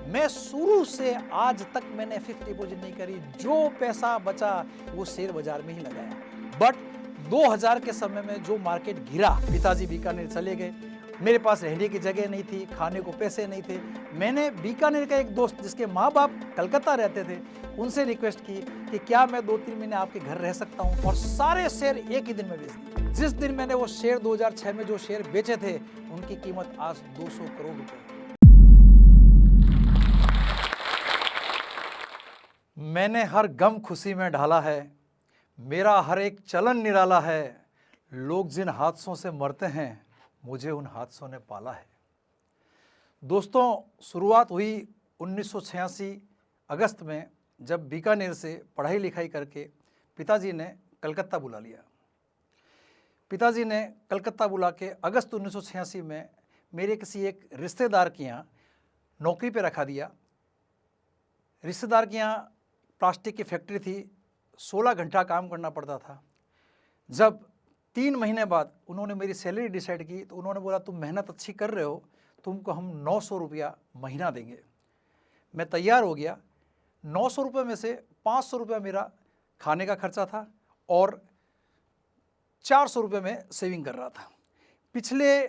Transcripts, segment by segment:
मैं शुरू से आज तक मैंने फिक्स डिपॉजिट नहीं करी। जो पैसा बचा वो शेयर बाजार में ही लगाया। बट 2000 के समय में जो मार्केट गिरा, पिताजी बीकानेर चले गए, मेरे पास रहने की जगह नहीं थी, खाने को पैसे नहीं थे। मैंने बीकानेर का एक दोस्त जिसके माँ बाप कलकत्ता रहते थे, उनसे रिक्वेस्ट की कि क्या मैं 2-3 महीने आपके घर रह सकता हूँ, और सारे शेयर एक ही दिन में बेच दिए। जिस दिन मैंने वो शेयर 2006 में जो शेयर बेचे थे, उनकी कीमत आज 200 करोड़ रुपए। मैंने हर गम खुशी में ढाला है, मेरा हर एक चलन निराला है। लोग जिन हादसों से मरते हैं, मुझे उन हादसों ने पाला है। दोस्तों, शुरुआत हुई 1986 अगस्त में, जब बीकानेर से पढ़ाई लिखाई करके पिताजी ने कलकत्ता बुला लिया। पिताजी ने कलकत्ता बुला के अगस्त 1986 में मेरे किसी एक रिश्तेदार के यहाँ नौकरी पे रखा दिया। रिश्तेदार के यहाँ प्लास्टिक की फैक्ट्री थी, 16 घंटा काम करना पड़ता था। जब 3 महीने बाद उन्होंने मेरी सैलरी डिसाइड की, तो उन्होंने बोला तुम मेहनत अच्छी कर रहे हो, तुमको हम 900 रुपया महीना देंगे। मैं तैयार हो गया। 900 रुपये में से 500 रुपया मेरा खाने का खर्चा था और 400 रुपये में सेविंग कर रहा था। पिछले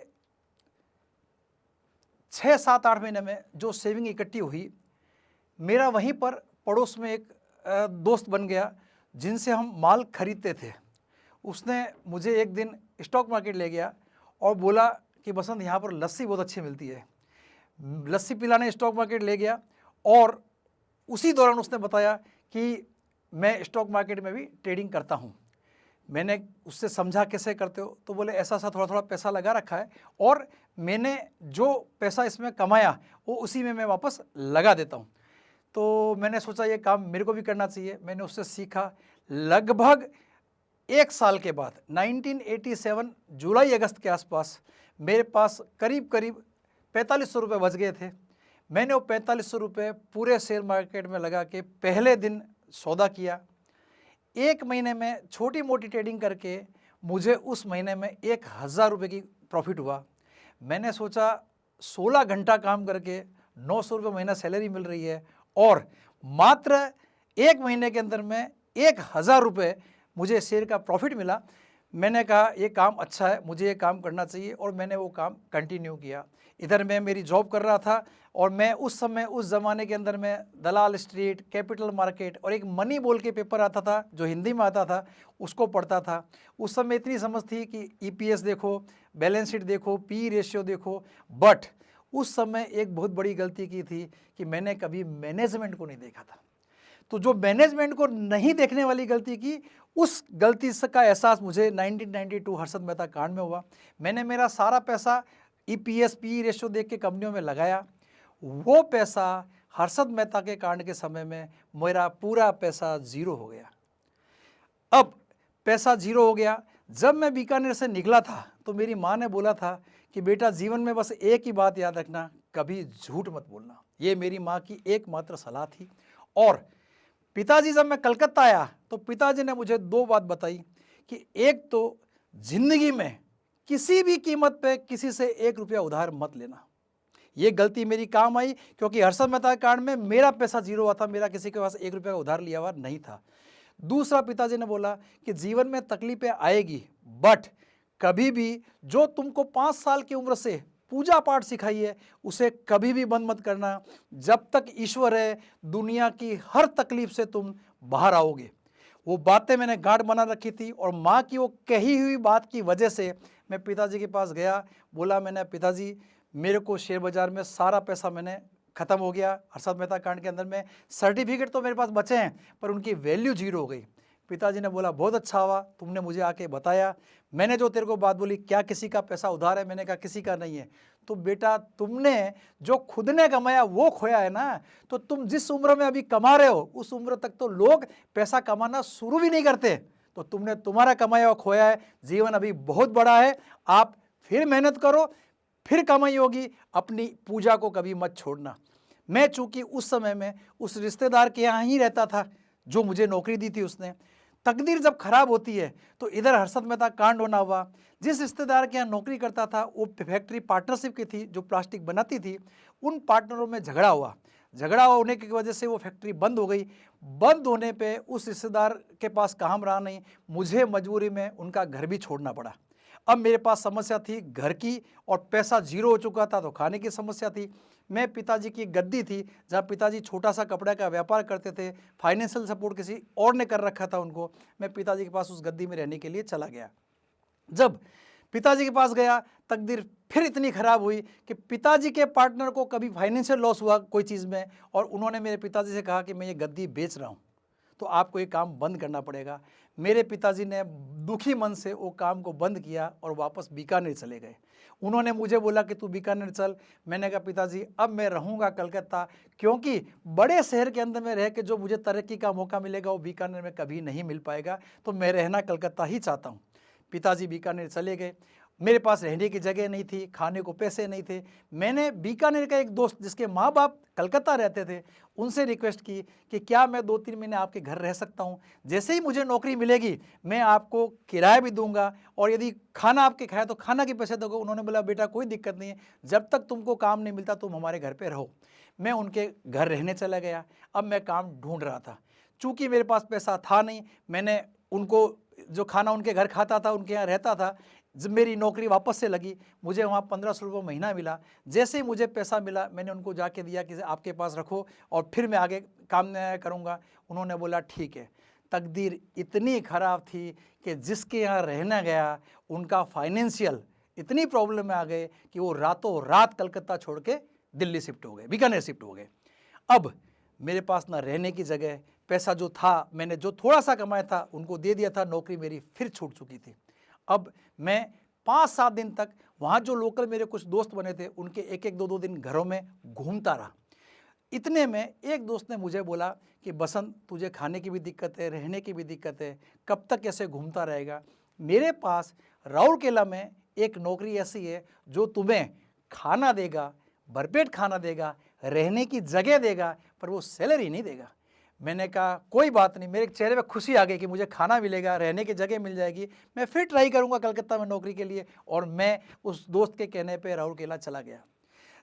6-7-8 महीने में जो सेविंग इकट्ठी हुई, मेरा वहीं पर पड़ोस में एक दोस्त बन गया जिनसे हम माल खरीदते थे। उसने मुझे एक दिन स्टॉक मार्केट ले गया और बोला कि बसंत, यहाँ पर लस्सी बहुत अच्छी मिलती है। लस्सी पिलाने स्टॉक मार्केट ले गया और उसी दौरान उसने बताया कि मैं स्टॉक मार्केट में भी ट्रेडिंग करता हूँ। मैंने उससे समझा कैसे करते हो, तो बोले ऐसा सा थोड़ा थोड़ा पैसा लगा रखा है और मैंने जो पैसा इसमें कमाया वो उसी में मैं वापस लगा देता हूँ। तो मैंने सोचा ये काम मेरे को भी करना चाहिए। मैंने उससे सीखा। लगभग 1 साल के बाद 1987 जुलाई अगस्त के आसपास मेरे पास करीब 4500 रुपये बच गए थे। मैंने वो 4500 रुपये पूरे शेयर मार्केट में लगा के पहले दिन सौदा किया। 1 महीने में छोटी मोटी ट्रेडिंग करके मुझे उस महीने में 1000 रुपये की प्रॉफिट हुआ। मैंने सोचा 16 घंटा काम करके 900 रुपये महीना सैलरी मिल रही है और मात्र 1 महीने के अंदर में 1000 रुपये मुझे शेयर का प्रॉफिट मिला। मैंने कहा ये काम अच्छा है, मुझे ये काम करना चाहिए, और मैंने वो काम कंटिन्यू किया। इधर मैं मेरी जॉब कर रहा था और मैं उस समय उस ज़माने के अंदर में दलाल स्ट्रीट, कैपिटल मार्केट और एक मनी बोल के पेपर आता था जो हिंदी में आता था, उसको पढ़ता था। उस समय इतनी समझ थी कि ईपीएस देखो, बैलेंस शीट देखो, पी रेशियो देखो। बट उस समय एक बहुत बड़ी गलती की थी कि मैंने कभी मैनेजमेंट को नहीं देखा था। तो जो मैनेजमेंट को नहीं देखने वाली गलती की, उस गलती का एहसास मुझे 1992 हर्षद मेहता कांड में हुआ। मैंने मेरा सारा पैसा ईपीएस पी रेशियो देख के कंपनियों में लगाया। वो पैसा हर्षद मेहता के कांड के समय में मेरा पूरा पैसा जीरो हो गया। अब पैसा जीरो हो गया। जब मैं बीकानेर से निकला था तो मेरी माँ ने बोला था कि बेटा, जीवन में बस एक ही बात याद रखना, कभी झूठ मत बोलना। ये मेरी माँ की एकमात्र सलाह थी। और पिताजी जब मैं कलकत्ता आया तो पिताजी ने मुझे 2 बात बताई कि एक तो जिंदगी में किसी भी कीमत पे किसी से 1 रुपया उधार मत लेना। ये गलती मेरी काम आई क्योंकि हर्षद मेहता कांड में मेरा पैसा जीरो हुआ था, मेरा किसी के पास 1 रुपया का उधार लिया हुआ नहीं था। दूसरा, पिताजी ने बोला कि जीवन में तकलीफें आएगी, बट कभी भी जो तुमको 5 साल की उम्र से पूजा पाठ सिखाई है उसे कभी भी बंद मत करना। जब तक ईश्वर है, दुनिया की हर तकलीफ से तुम बाहर आओगे। वो बातें मैंने गांठ बना रखी थी और माँ की वो कही हुई बात की वजह से मैं पिताजी के पास गया। बोला मैंने, पिताजी मेरे को शेयर बाजार में सारा पैसा मैंने ख़त्म हो गया। हर्षद मेहता कांड के अंदर में सर्टिफिकेट तो मेरे पास बचे हैं पर उनकी वैल्यू जीरो हो गई। पिताजी ने बोला बहुत अच्छा हुआ तुमने मुझे आके बताया। मैंने जो तेरे को बात बोली, क्या किसी का पैसा उधार है? मैंने कहा किसी का नहीं है। तो बेटा, तुमने जो खुद ने कमाया वो खोया है ना। तो तुम जिस उम्र में अभी कमा रहे हो उस उम्र तक तो लोग पैसा कमाना शुरू भी नहीं करते। तो तुमने तुम्हारा कमाया हुआ खोया है। जीवन अभी बहुत बड़ा है, आप फिर मेहनत करो, फिर कमाई होगी। अपनी पूजा को कभी मत छोड़ना। मैं चूंकि उस समय में उस रिश्तेदार के यहाँ ही रहता था जो मुझे नौकरी दी थी उसने। तकदीर जब खराब होती है तो इधर हर्षद मेहता कांड होना हुआ। जिस रिश्तेदार के यहाँ नौकरी करता था वो फैक्ट्री पार्टनरशिप की थी जो प्लास्टिक बनाती थी। उन पार्टनरों में झगड़ा हुआ। झगड़ा होने की वजह से वो फैक्ट्री बंद हो गई। बंद होने पे उस रिश्तेदार के पास काम रहा नहीं, मुझे मजबूरी में उनका घर भी छोड़ना पड़ा। अब मेरे पास समस्या थी घर की और पैसा ज़ीरो हो चुका था, तो खाने की समस्या थी। मैं पिताजी की गद्दी थी, जहाँ पिताजी छोटा सा कपड़े का व्यापार करते थे, फाइनेंशियल सपोर्ट किसी और ने कर रखा था उनको। मैं पिताजी के पास उस गद्दी में रहने के लिए चला गया। जब पिताजी के पास गया, तकदीर फिर इतनी ख़राब हुई कि पिताजी के पार्टनर को कभी फाइनेंशियल लॉस हुआ कोई चीज़ में, और उन्होंने मेरे पिताजी से कहा कि मैं ये गद्दी बेच रहा हूँ, तो आपको ये काम बंद करना पड़ेगा। मेरे पिताजी ने दुखी मन से वो काम को बंद किया और वापस बीकानेर चले गए। उन्होंने मुझे बोला कि तू बीकानेर चल। मैंने कहा पिताजी अब मैं रहूँगा कलकत्ता, क्योंकि बड़े शहर के अंदर में रह के जो मुझे तरक्की का मौका मिलेगा वो बीकानेर में कभी नहीं मिल पाएगा, तो मैं रहना कलकत्ता ही चाहता हूँ। पिताजी बीकानेर चले गए। मेरे पास रहने की जगह नहीं थी, खाने को पैसे नहीं थे। मैंने बीकानेर का एक दोस्त जिसके माँ बाप कलकत्ता रहते थे, उनसे रिक्वेस्ट की कि क्या मैं 2-3 महीने आपके घर रह सकता हूँ। जैसे ही मुझे नौकरी मिलेगी मैं आपको किराया भी दूंगा, और यदि खाना आपके खाया तो खाना के पैसे दोगे। उन्होंने बोला बेटा कोई दिक्कत नहीं है, जब तक तुमको काम नहीं मिलता तुम हमारे घर पर रहो। मैं उनके घर रहने चला गया। अब मैं काम ढूंढ रहा था, चूँकि मेरे पास पैसा था नहीं। मैंने उनको जो खाना उनके घर खाता था, उनके यहाँ रहता था। जब मेरी नौकरी वापस से लगी, मुझे वहाँ 1500 रुपये महीना मिला। जैसे ही मुझे पैसा मिला मैंने उनको जाके दिया कि आपके पास रखो और फिर मैं आगे काम करूँगा। उन्होंने बोला ठीक है। तकदीर इतनी ख़राब थी कि जिसके यहाँ रहना गया उनका फाइनेंशियल इतनी प्रॉब्लम में आ गए कि वो रातों रात कलकत्ता छोड़ के दिल्ली शिफ्ट हो गए, बीकानेर शिफ्ट हो गए। अब मेरे पास ना रहने की जगह, पैसा जो था मैंने जो थोड़ा सा कमाया था उनको दे दिया था, नौकरी मेरी फिर छूट चुकी थी। अब मैं 5-7 दिन तक वहाँ जो लोकल मेरे कुछ दोस्त बने थे उनके 1-1, 2-2 दिन घरों में घूमता रहा। इतने में एक दोस्त ने मुझे बोला कि बसंत तुझे खाने की भी दिक्कत है, रहने की भी दिक्कत है, कब तक ऐसे घूमता रहेगा? मेरे पास राउरकेला में एक नौकरी ऐसी है जो तुम्हें खाना देगा, भरपेट खाना देगा, रहने की जगह देगा, पर वो सैलरी नहीं देगा। मैंने कहा कोई बात नहीं। मेरे चेहरे पे खुशी आ गई कि मुझे खाना मिलेगा, रहने की जगह मिल जाएगी। मैं फिर ट्राई करूंगा कलकत्ता में नौकरी के लिए, और मैं उस दोस्त के कहने पे राउरकेला चला गया।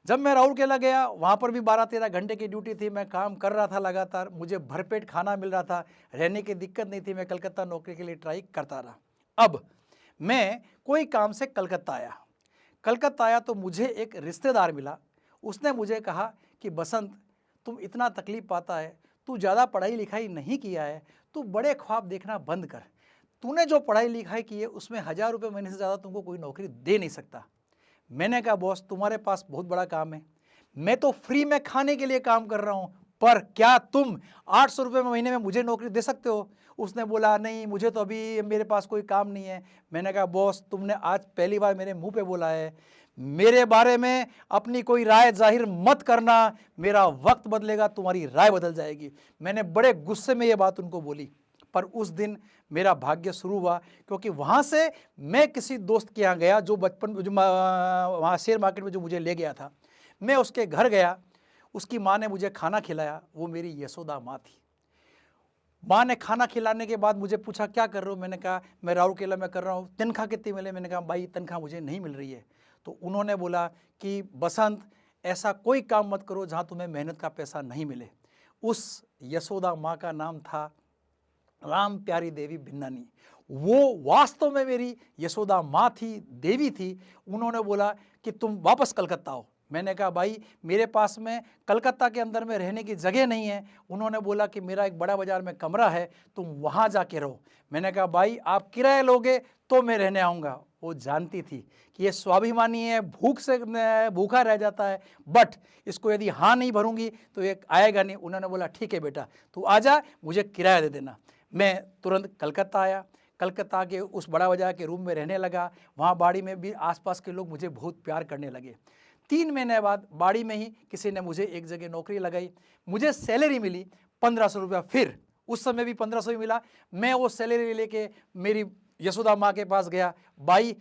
जब मैं राउरकेला गया, वहाँ पर भी 12-13 घंटे की ड्यूटी थी। मैं काम कर रहा था लगातार, मुझे भरपेट खाना मिल रहा था, रहने की दिक्कत नहीं थी। मैं कलकत्ता नौकरी के लिए ट्राई करता रहा। अब मैं कोई काम से कलकत्ता आया। कलकत्ता आया तो मुझे एक रिश्तेदार मिला। उसने मुझे कहा कि बसंत तुम इतना तकलीफ़ पाता है, तू ज़्यादा पढ़ाई लिखाई नहीं किया है, तू बड़े ख्वाब देखना बंद कर। तूने जो पढ़ाई लिखाई की है उसमें 1000 रुपये महीने से ज़्यादा तुमको कोई नौकरी दे नहीं सकता। मैंने कहा बॉस तुम्हारे पास बहुत बड़ा काम है, मैं तो फ्री में खाने के लिए काम कर रहा हूँ, पर क्या तुम 800 रुपये महीने में मुझे नौकरी दे सकते हो? उसने बोला नहीं मुझे तो अभी मेरे पास कोई काम नहीं है। मैंने कहा बॉस तुमने आज पहली बार मेरे मुंह पे बोला है, मेरे बारे में अपनी कोई राय जाहिर मत करना, मेरा वक्त बदलेगा तुम्हारी राय बदल जाएगी। मैंने बड़े गुस्से में ये बात उनको बोली। पर उस दिन मेरा भाग्य शुरू हुआ, क्योंकि वहाँ से मैं किसी दोस्त के यहाँ गया जो बचपन जो वहाँ शेयर मार्केट में जो मुझे ले गया था। मैं उसके घर गया, उसकी माँ ने मुझे खाना खिलाया। वो मेरी यशोदा माँ थी। माँ ने खाना खिलाने के बाद मुझे पूछा क्या कर रहे हो? मैंने कहा मैं राउरकेला में कर रहा हूँ। तनख्वाह कितनी मिले? मैंने कहा भाई तनख्वाह मुझे नहीं मिल रही है। तो उन्होंने बोला कि बसंत ऐसा कोई काम मत करो जहाँ तुम्हें मेहनत का पैसा नहीं मिले। उस यशोदा माँ का नाम था राम प्यारी देवी भिन्नानी। वो वास्तव में मेरी यशोदा माँ थी, देवी थी। उन्होंने बोला कि तुम वापस कलकत्ता आओ। मैंने कहा भाई मेरे पास में कलकत्ता के अंदर में रहने की जगह नहीं है। उन्होंने बोला कि मेरा एक बड़ा बाज़ार में कमरा है, तुम वहाँ जाके रहो। मैंने कहा भाई आप किराया लोगे तो मैं रहने आऊँगा। वो जानती थी कि ये स्वाभिमानी है, भूख से भूखा रह जाता है, बट इसको यदि हाँ नहीं भरूंगी तो ये आएगा नहीं। उन्होंने बोला ठीक है बेटा तू आ जा, मुझे किराया दे देना। मैं तुरंत कलकत्ता आया। कलकत्ता के उस बड़ा बाज़ार के रूम में रहने लगा। वहाँ बाड़ी में भी आसपास के लोग मुझे बहुत प्यार करने लगे। 3 महीने बाद बाड़ी में ही किसी ने मुझे एक जगह नौकरी लगाई। मुझे सैलरी मिली 1500 रुपया। फिर उस समय भी 1500 ही मिला। मैं वो सैलरी लेके मेरी यशोदा माँ के पास गया, भाई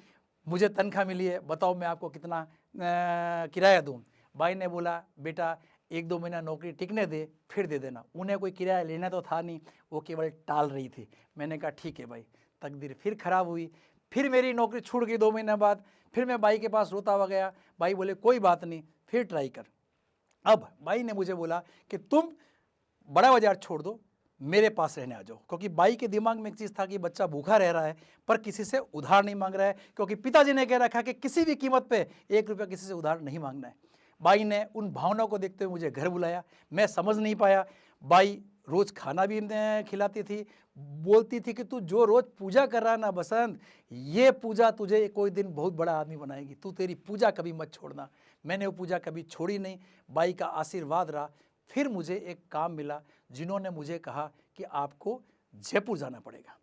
मुझे तनख्वाह मिली है, बताओ मैं आपको कितना किराया दूँ? भाई ने बोला बेटा 1-2 महीना नौकरी टिकने दे फिर दे देना। उन्हें कोई किराया लेना तो था नहीं, वो केवल टाल रही थी। मैंने कहा ठीक है भाई। तकदीर फिर ख़राब हुई, फिर मेरी नौकरी छूट गई 2 महीने बाद। फिर मैं भाई के पास रोता हुआ गया। भाई बोले कोई बात नहीं, फिर ट्राई कर। अब बाई ने मुझे बोला कि तुम बड़ा बाजार छोड़ दो, मेरे पास रहने आ जाओ, क्योंकि बाई के दिमाग में एक चीज़ था कि बच्चा भूखा रह रहा है पर किसी से उधार नहीं मांग रहा है, क्योंकि पिताजी ने कह रखा कि किसी भी कीमत पे 1 रुपया किसी से उधार नहीं मांगना है। बाई ने उन भावनाओं को देखते हुए मुझे घर बुलाया। मैं समझ नहीं पाया। बाई रोज़ खाना भी खिलाती थी, बोलती थी कि तू जो रोज़ पूजा कर रहा है ना बसंत, ये पूजा तुझे कोई दिन बहुत बड़ा आदमी बनाएगी, तू तेरी पूजा कभी मत छोड़ना। मैंने वो पूजा कभी छोड़ी नहीं। बाई का आशीर्वाद रहा। फिर मुझे एक काम मिला, जिन्होंने मुझे कहा कि आपको जयपुर जाना पड़ेगा।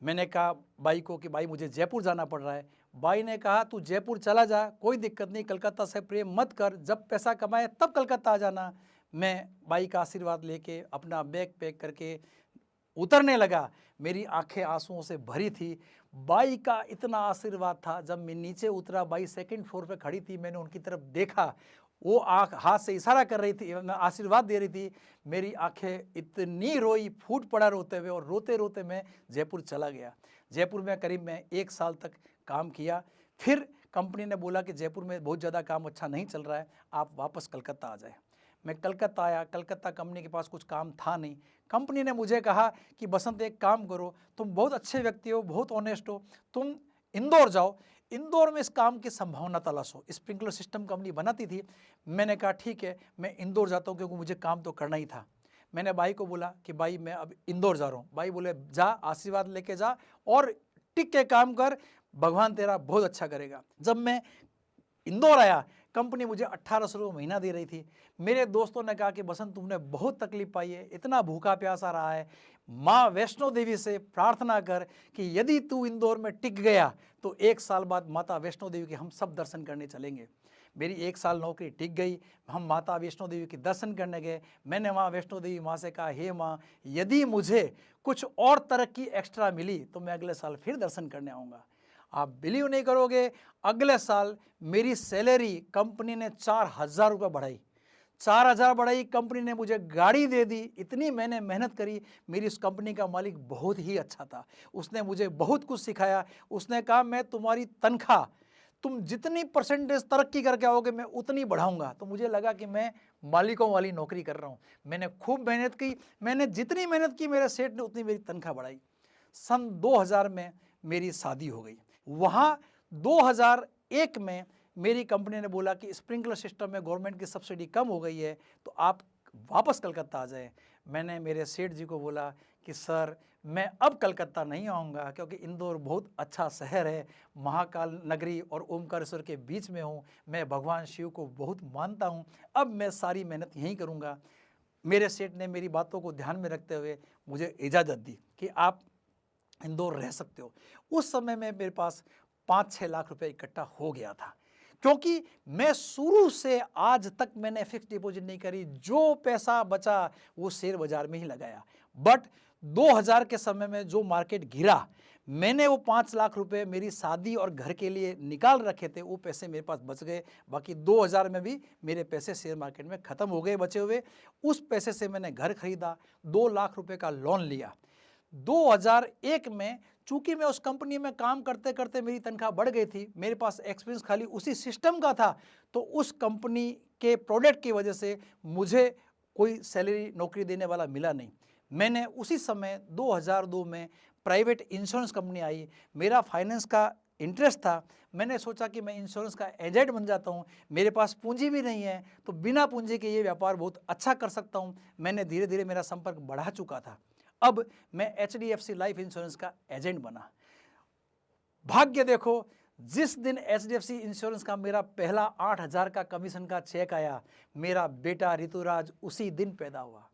मैंने कहा बाई को कि बाई मुझे जयपुर जाना पड़ रहा है। बाई ने कहा तू जयपुर चला जा, कोई दिक्कत नहीं, कलकत्ता से प्रेम मत कर, जब पैसा कमाए तब कलकत्ता आ जाना। मैं बाई का आशीर्वाद लेके अपना बैग पैक करके उतरने लगा। मेरी आंखें आंसुओं से भरी थी। बाई का इतना आशीर्वाद था। जब मैं नीचे उतरा, बाई सेकंड फ्लोर पे खड़ी थी, मैंने उनकी तरफ देखा, वो आँख हाथ से इशारा कर रही थी, आशीर्वाद दे रही थी। मेरी आंखें इतनी रोई, फूट पड़ा रोते हुए, और रोते रोते मैं जयपुर चला गया। जयपुर में करीब मैं 1 साल तक काम किया। फिर कंपनी ने बोला कि जयपुर में बहुत ज़्यादा काम अच्छा नहीं चल रहा है, आप वापस कलकत्ता आ जाए। मैं कलकत्ता आया। कलकत्ता कंपनी के पास कुछ काम था नहीं। कंपनी ने मुझे कहा कि बसंत एक काम करो, तुम बहुत अच्छे व्यक्ति हो, बहुत ऑनेस्ट हो, तुम इंदौर जाओ, इंदौर में इस काम की संभावना तलाशो। स्प्रिंकलर सिस्टम कंपनी बनाती थी। मैंने कहा ठीक है, मैं इंदौर जाता हूँ, क्योंकि मुझे काम तो करना ही था। मैंने बाई को बोला कि बाई मैं अब इंदौर जा रहा हूँ। बाई बोले जा, आशीर्वाद लेके जा और टिक के काम कर, भगवान तेरा बहुत अच्छा करेगा। जब मैं इंदौर आया, कंपनी मुझे 1800 रुपये महीना दे रही थी। मेरे दोस्तों ने कहा कि बसंत तुमने बहुत तकलीफ पाई है, इतना भूखा प्यासा रहा है, माँ वैष्णो देवी से प्रार्थना कर कि यदि तू इंदौर में टिक गया तो 1 साल बाद माता वैष्णो देवी के हम सब दर्शन करने चलेंगे। मेरी 1 साल नौकरी टिक गई। हम माता वैष्णो देवी के दर्शन करने गए। मैंने माँ वैष्णो देवी माँ से कहा, हे माँ, यदि मुझे कुछ और तरक्की एक्स्ट्रा मिली तो मैं अगले साल फिर दर्शन करने आऊँगा। आप बिलीव नहीं करोगे, अगले साल मेरी सैलरी कंपनी ने 4000 रुपये बढ़ाई। 4000 बढ़ाई, कंपनी ने मुझे गाड़ी दे दी। इतनी मैंने मेहनत करी। मेरी उस कंपनी का मालिक बहुत ही अच्छा था। उसने मुझे बहुत कुछ सिखाया। उसने कहा मैं तुम्हारी तनख्वाह, तुम जितनी परसेंटेज तरक्की करके आओगे मैं उतनी बढ़ाऊंगा। तो मुझे लगा कि मैं मालिकों वाली नौकरी कर रहा हूँ। मैंने खूब मेहनत की। मैंने जितनी मेहनत की, मेरे सेठ ने उतनी मेरी तनख्वाह बढ़ाई। सन 2000 में मेरी शादी हो गई। वहाँ 2001 में मेरी कंपनी ने बोला कि स्प्रिंकलर सिस्टम में गवर्नमेंट की सब्सिडी कम हो गई है, तो आप वापस कलकत्ता आ जाएं। मैंने मेरे सेठ जी को बोला कि सर मैं अब कलकत्ता नहीं आऊँगा, क्योंकि इंदौर बहुत अच्छा शहर है, महाकाल नगरी और ओमकारेश्वर के बीच में हूँ, मैं भगवान शिव को बहुत मानता हूँ, अब मैं सारी मेहनत यहीं करूँगा। मेरे सेठ ने मेरी बातों को ध्यान में रखते हुए मुझे इजाज़त दी कि आप इंदौर रह सकते हो। उस समय में मेरे पास 5-6 लाख रुपए इकट्ठा हो गया था, क्योंकि मैं शुरू से आज तक मैंने फिक्स डिपॉजिट नहीं करी। जो पैसा बचा वो शेयर बाजार में ही लगाया। बट 2000 के समय में जो मार्केट गिरा, मैंने वो 5 लाख रुपए मेरी शादी और घर के लिए निकाल रखे थे, वो पैसे मेरे पास बच गए। बाकी 2000 में भी मेरे पैसे शेयर मार्केट में ख़त्म हो गए बचे हुए। उस पैसे से मैंने घर खरीदा, 2 लाख रुपए का लोन लिया। 2001 में चूंकि मैं उस कंपनी में काम करते करते मेरी तनख्वाह बढ़ गई थी, मेरे पास एक्सपीरियंस खाली उसी सिस्टम का था, तो उस कंपनी के प्रोडक्ट की वजह से मुझे कोई सैलरी नौकरी देने वाला मिला नहीं। मैंने उसी समय 2002 में प्राइवेट इंश्योरेंस कंपनी आई। मेरा फाइनेंस का इंटरेस्ट था। मैंने सोचा कि मैं इंश्योरेंस का एजेंट बन जाता हूँ। मेरे पास पूंजी भी नहीं है, तो बिना पूंजी के ये व्यापार बहुत अच्छा कर सकता हूँ। मैंने धीरे धीरे मेरा संपर्क बढ़ा चुका था। अब मैं HDFC लाइफ इंश्योरेंस का एजेंट बना। भाग्य देखो, जिस दिन HDFC इंश्योरेंस का मेरा पहला 8000 का कमीशन का चेक आया, मेरा बेटा ऋतुराज उसी दिन पैदा हुआ।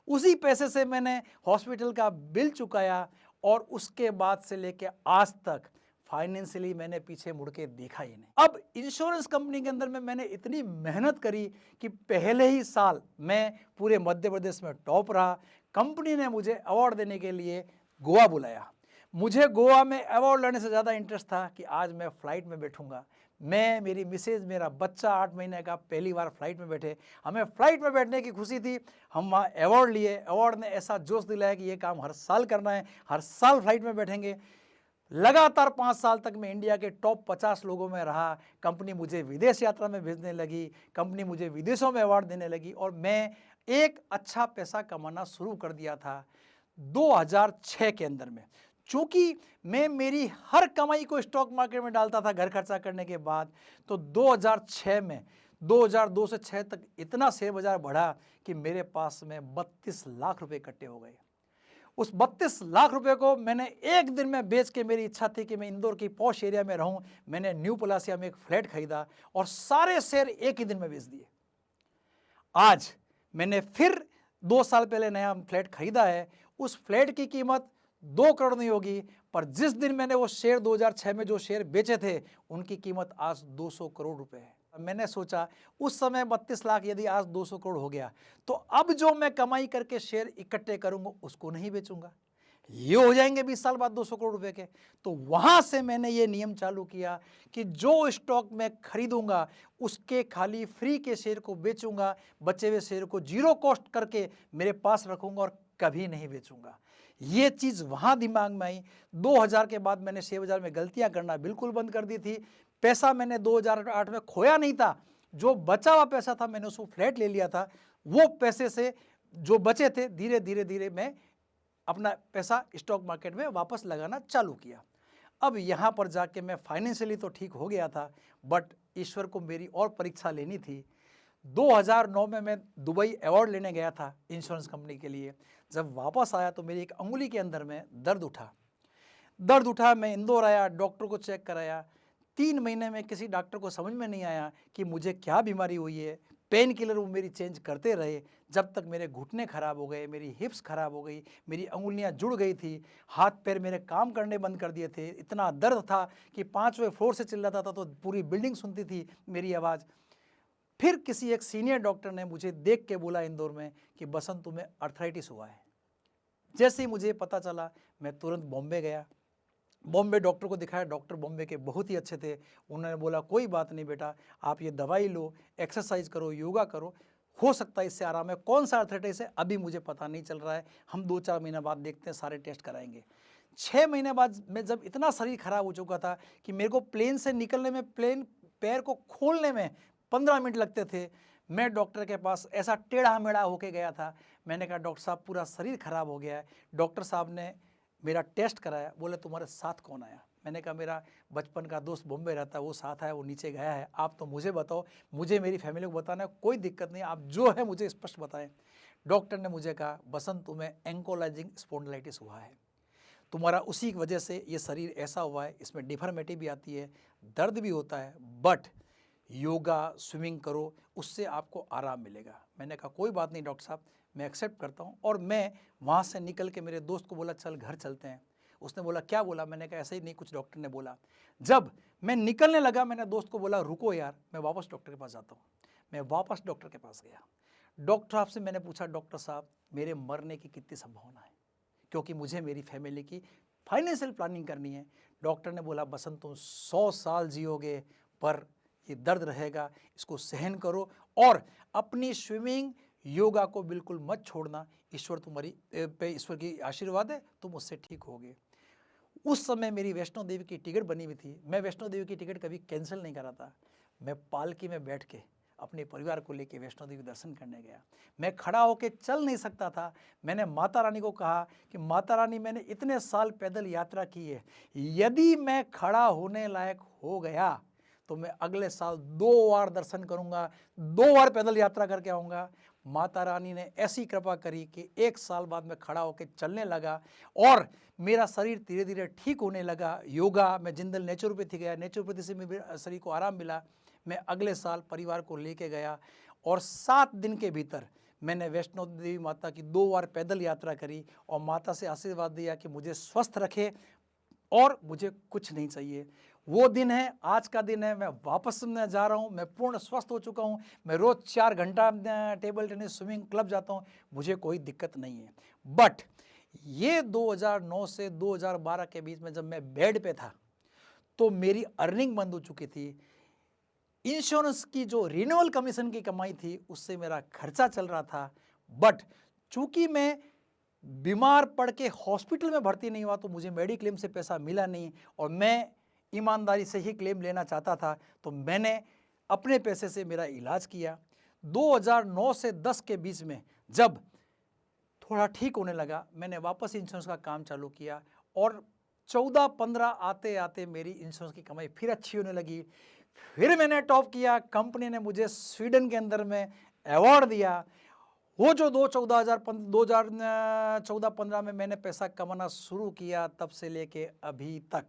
उसी पैसे से मैंने हॉस्पिटल का बिल चुकाया, और उसके बाद से लेके आज तक फाइनेंशियली मैंने पीछे मुड़ के देखा ही नहीं। अब इंश्योरेंस कंपनी के अंदर में मैंने इतनी मेहनत करी कि पहले ही साल मैं पूरे मध्य प्रदेश में टॉप रहा। कंपनी ने मुझे अवार्ड देने के लिए गोवा बुलाया। मुझे गोवा में अवार्ड लेने से ज़्यादा इंटरेस्ट था कि आज मैं फ़्लाइट में बैठूंगा। मैं, मेरी मिसेज, मेरा बच्चा 8 महीने का पहली बार फ्लाइट में बैठे। हमें फ्लाइट में बैठने की खुशी थी। हम वहाँ अवार्ड लिए। अवार्ड ने ऐसा जोश दिलाया कि ये काम हर साल करना है, हर साल फ्लाइट में बैठेंगे। लगातार 5 साल तक मैं इंडिया के टॉप 50 लोगों में रहा। कंपनी मुझे विदेश यात्रा में भेजने लगी, कंपनी मुझे विदेशों में अवार्ड देने लगी और मैं एक अच्छा पैसा कमाना शुरू कर दिया था 2006 के अंदर में। चूँकि मैं मेरी हर कमाई को स्टॉक मार्केट में डालता था घर खर्चा करने के बाद, तो 2006 में 2002 से 6 तक इतना शेयर बाजार बढ़ा कि मेरे पास में 32 लाख रुपए इकट्ठे हो गए। उस 32 लाख रुपए को मैंने एक दिन में बेच के, मेरी इच्छा थी कि मैं इंदौर की पॉश एरिया में रहूं, मैंने न्यू पलासिया में एक फ्लैट खरीदा और सारे शेयर एक ही दिन में बेच दिए। आज मैंने फिर 2 साल पहले नया फ्लैट खरीदा है। उस फ्लैट की कीमत 2 करोड़ नहीं होगी, पर जिस दिन मैंने वो शेयर 2006 में जो शेयर बेचे थे उनकी कीमत आज 200 करोड़ रुपए है। मैंने सोचा उस समय 32 लाख यदि आज 200 करोड़ हो गया, तो अब जो मैं कमाई करके शेयर इकट्ठे करूंगा उसको नहीं बेचूंगा, ये हो जाएंगे 20 साल बाद 200 करोड़ रुपए के। तो वहां से मैंने ये नियम चालू किया कि जो स्टॉक मैं खरीदूंगा उसके खाली फ्री के शेयर को बेचूंगा, बचे हुए शेयर को जीरो कॉस्ट करके मेरे पास रखूंगा और कभी नहीं बेचूंगा। ये चीज़ वहाँ दिमाग में आई। 2000 के बाद मैंने शेयर बाजार में गलतियाँ करना बिल्कुल बंद कर दी थी। पैसा मैंने 2008 में खोया नहीं था, जो बचा हुआ पैसा था मैंने उसको फ्लैट ले लिया था। वो पैसे से जो बचे थे धीरे धीरे धीरे मैं अपना पैसा स्टॉक मार्केट में वापस लगाना चालू किया। अब यहाँ पर जाके मैं फाइनेंशियली तो ठीक हो गया था, बट ईश्वर को मेरी और परीक्षा लेनी थी। 2009 में मैं दुबई अवार्ड लेने गया था इंश्योरेंस कंपनी के लिए। जब वापस आया तो मेरी एक अंगुली के अंदर में दर्द उठा। मैं इंदौर आया, डॉक्टर को चेक कराया। 3 महीने में किसी डॉक्टर को समझ में नहीं आया कि मुझे क्या बीमारी हुई है। पेन किलर वो मेरी चेंज करते रहे, जब तक मेरे घुटने खराब हो गए, मेरी हिप्स खराब हो गई, मेरी अंगुलियां जुड़ गई थी, हाथ पैर मेरे काम करने बंद कर दिए थे। इतना दर्द था कि 5वें फ्लोर से चिल्लाता था तो पूरी बिल्डिंग सुनती थी मेरी आवाज़। फिर किसी एक सीनियर डॉक्टर ने मुझे देख के बोला इंदौर में कि बसंत तुम्हें अर्थराइटिस हुआ है। जैसे ही मुझे पता चला मैं तुरंत बॉम्बे गया, बॉम्बे डॉक्टर को दिखाया। डॉक्टर बॉम्बे के बहुत ही अच्छे थे। उन्होंने बोला कोई बात नहीं बेटा, आप ये दवाई लो, एक्सरसाइज करो, योगा करो, हो सकता है इससे आराम है। कौन सा अर्थराइटिस है अभी मुझे पता नहीं चल रहा है, हम 2-4 महीने बाद देखते हैं, सारे टेस्ट कराएंगे। 6 महीने बाद मैं जब इतना शरीर खराब हो चुका था कि मेरे को प्लेन से निकलने में, प्लेन पैर को खोलने में 15 मिनट लगते थे। मैं डॉक्टर के पास ऐसा टेढ़ा मेढ़ा होके गया था। मैंने कहा डॉक्टर साहब पूरा शरीर खराब हो गया है। डॉक्टर साहब ने मेरा टेस्ट कराया, बोले तुम्हारे साथ कौन आया? मैंने कहा मेरा बचपन का दोस्त बॉम्बे रहता है, वो साथ आया, वो नीचे गया है। आप तो मुझे बताओ, मुझे मेरी फैमिली को बताना है, कोई दिक्कत नहीं, आप जो है मुझे स्पष्ट बताएं। डॉक्टर ने मुझे कहा बसंत तुम्हें एंकोलाइजिंग स्पॉन्डिलाइटिस हुआ है, तुम्हारा उसी की वजह से ये शरीर ऐसा हुआ है, इसमें डिफॉर्मिटी भी आती है, दर्द भी होता है, बट योगा स्विमिंग करो, उससे आपको आराम मिलेगा। मैंने कहा कोई बात नहीं डॉक्टर साहब, मैं एक्सेप्ट करता हूँ। और मैं वहाँ से निकल के मेरे दोस्त को बोला चल घर चलते हैं। उसने बोला क्या बोला? मैंने कहा ऐसे ही नहीं, कुछ डॉक्टर ने बोला। जब मैं निकलने लगा मैंने दोस्त को बोला रुको यार, मैं वापस डॉक्टर के पास जाता हूँ। मैं वापस डॉक्टर के पास गया। डॉक्टर साहब से मैंने पूछा डॉक्टर साहब मेरे मरने की कितनी संभावना है, क्योंकि मुझे मेरी फैमिली की फाइनेंशियल प्लानिंग करनी है। डॉक्टर ने बोला बसंत तुम 100 साल जियोगे, पर ये दर्द रहेगा, इसको सहन करो और अपनी स्विमिंग योगा को बिल्कुल मत छोड़ना। ईश्वर तुम्हारी पे, ईश्वर की आशीर्वाद है, तुम उससे ठीक होगे। उस समय मेरी वैष्णो देवी की टिकट बनी हुई थी। मैं वैष्णो देवी की टिकट कभी कैंसिल नहीं करा था। मैं पालकी में बैठ के अपने परिवार को लेके वैष्णो देवी दर्शन करने गया। मैं खड़ा होके चल नहीं सकता था। मैंने माता रानी को कहा कि माता रानी मैंने इतने साल पैदल यात्रा की है, यदि मैं खड़ा होने लायक हो गया तो मैं अगले साल 2 बार दर्शन करूंगा, 2 बार पैदल यात्रा करके आऊँगा। माता रानी ने ऐसी कृपा करी कि 1 साल बाद मैं खड़ा होकर चलने लगा और मेरा शरीर धीरे धीरे ठीक होने लगा। योगा, मैं जिंदल नेचुरोपैथी गया, नेचुरोपैथी से मेरे शरीर को आराम मिला। मैं अगले साल परिवार को लेके गया और 7 दिन के भीतर मैंने वैष्णो देवी माता की 2 बार पैदल यात्रा करी और माता से आशीर्वाद दिया कि मुझे स्वस्थ रखे और मुझे कुछ नहीं चाहिए। वो दिन है, आज का दिन है। मैं वापस में जा रहा हूँ, मैं पूर्ण स्वस्थ हो चुका हूँ। मैं रोज़ 4 घंटा टेबल टेनिस स्विमिंग क्लब जाता हूँ, मुझे कोई दिक्कत नहीं है। बट ये 2009 से 2012 के बीच में जब मैं बेड पे था तो मेरी अर्निंग बंद हो चुकी थी। इंश्योरेंस की जो रिन्यूअल कमीशन की कमाई थी उससे मेरा खर्चा चल रहा था। बट चूंकि मैं बीमार पड़ के हॉस्पिटल में भर्ती नहीं हुआ तो मुझे मेडिक्लेम से पैसा मिला नहीं, और मैं ईमानदारी से ही क्लेम लेना चाहता था, तो मैंने अपने पैसे से मेरा इलाज किया। 2009 से 10 के बीच में जब थोड़ा ठीक होने लगा, मैंने वापस इंश्योरेंस का काम चालू किया, और 14-15 आते आते मेरी इंश्योरेंस की कमाई फिर अच्छी होने लगी। फिर मैंने टॉप किया, कंपनी ने मुझे स्वीडन के अंदर में अवार्ड दिया। वो जो 2014-15 में मैंने पैसा कमाना शुरू किया, तब से लेके अभी तक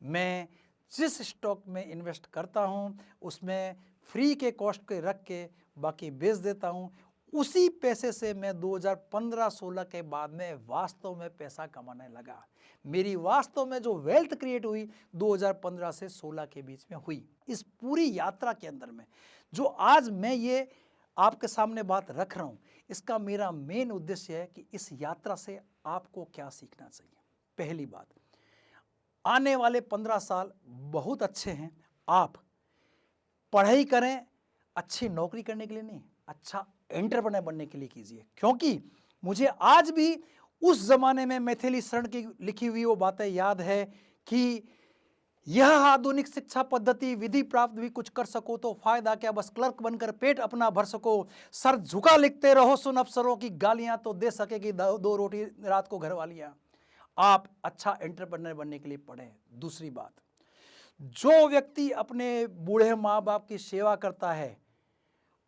मैं जिस स्टॉक में इन्वेस्ट करता हूँ उसमें फ्री के कॉस्ट के रख के बाकी बेच देता हूँ। उसी पैसे से मैं 2015-16 के बाद में वास्तव में पैसा कमाने लगा। मेरी वास्तव में जो वेल्थ क्रिएट हुई 2015 से 16 के बीच में हुई। इस पूरी यात्रा के अंदर में जो आज मैं ये आपके सामने बात रख रहा हूँ, इसका मेरा मेन उद्देश्य है कि इस यात्रा से आपको क्या सीखना चाहिए। पहली बात, आने वाले 15 साल बहुत अच्छे हैं। आप पढ़ाई करें अच्छी नौकरी करने के लिए नहीं, अच्छा एंटरप्रेन्योर बनने के लिए कीजिए। क्योंकि मुझे आज भी उस जमाने में मैथिली शरण की लिखी हुई वो बातें याद है कि यह आधुनिक शिक्षा पद्धति विधि प्राप्त भी कुछ कर सको तो फायदा क्या, बस क्लर्क बनकर पेट अपना भर सको। सर झुका लिखते रहो, सुन अफसरों की गालियां तो दे सकेगी दो रोटी रात को घर वालियां। आप अच्छा एंटरप्रेन्योर बनने के लिए पढ़ें। दूसरी बात, जो व्यक्ति अपने बूढ़े माँ बाप की सेवा करता है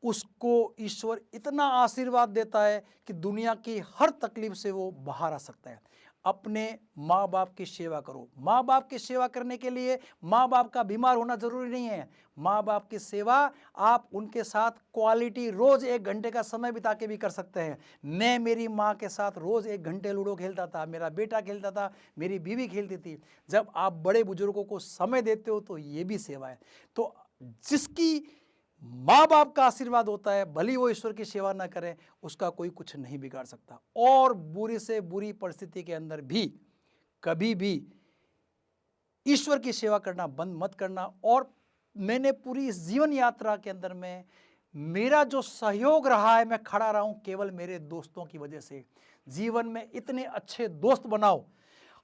उसको ईश्वर इतना आशीर्वाद देता है कि दुनिया की हर तकलीफ से वो बाहर आ सकता है। अपने माँ बाप की सेवा करो। माँ बाप की सेवा करने के लिए माँ बाप का बीमार होना जरूरी नहीं है। माँ बाप की सेवा आप उनके साथ क्वालिटी रोज 1 घंटे का समय बिता के भी कर सकते हैं। मैं मेरी माँ के साथ रोज 1 घंटे लूडो खेलता था, मेरा बेटा खेलता था, मेरी बीवी खेलती थी। जब आप बड़े बुजुर्गों को समय देते हो तो ये भी सेवा है। तो जिसकी माँ बाप का आशीर्वाद होता है, भली वो ईश्वर की सेवा ना करें, उसका कोई कुछ नहीं बिगाड़ सकता। और बुरी से बुरी परिस्थिति के अंदर भी कभी भी ईश्वर की सेवा करना बंद मत करना। और मैंने पूरी इस जीवन यात्रा के अंदर में मेरा जो सहयोग रहा है, मैं खड़ा रहा हूं केवल मेरे दोस्तों की वजह से। जीवन में इतने अच्छे दोस्त बनाओ।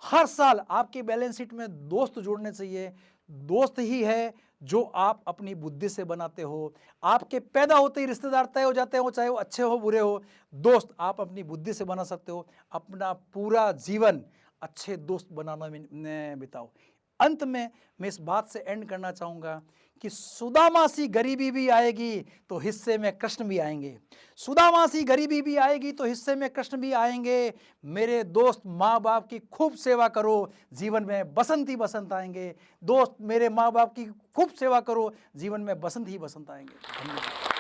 हर साल आपकी बैलेंस शीट में दोस्त जोड़ने चाहिए। दोस्त ही है जो आप अपनी बुद्धि से बनाते हो। आपके पैदा होते ही रिश्तेदार तय हो जाते हो, चाहे वो अच्छे हो बुरे हो। दोस्त आप अपनी बुद्धि से बना सकते हो। अपना पूरा जीवन अच्छे दोस्त बनाने में बिताओ। अंत में मैं इस बात से एंड करना चाहूँगा कि सुदामा सी गरीबी भी आएगी तो हिस्से में कृष्ण भी आएंगे। सुदामा सी गरीबी भी आएगी तो हिस्से में कृष्ण भी आएंगे। मेरे दोस्त, माँ बाप की खूब सेवा करो, जीवन में बसंत ही बसंत आएंगे। दोस्त, मेरे माँ बाप की खूब सेवा करो, जीवन में बसंत ही बसंत आएंगे। धन्यवाद।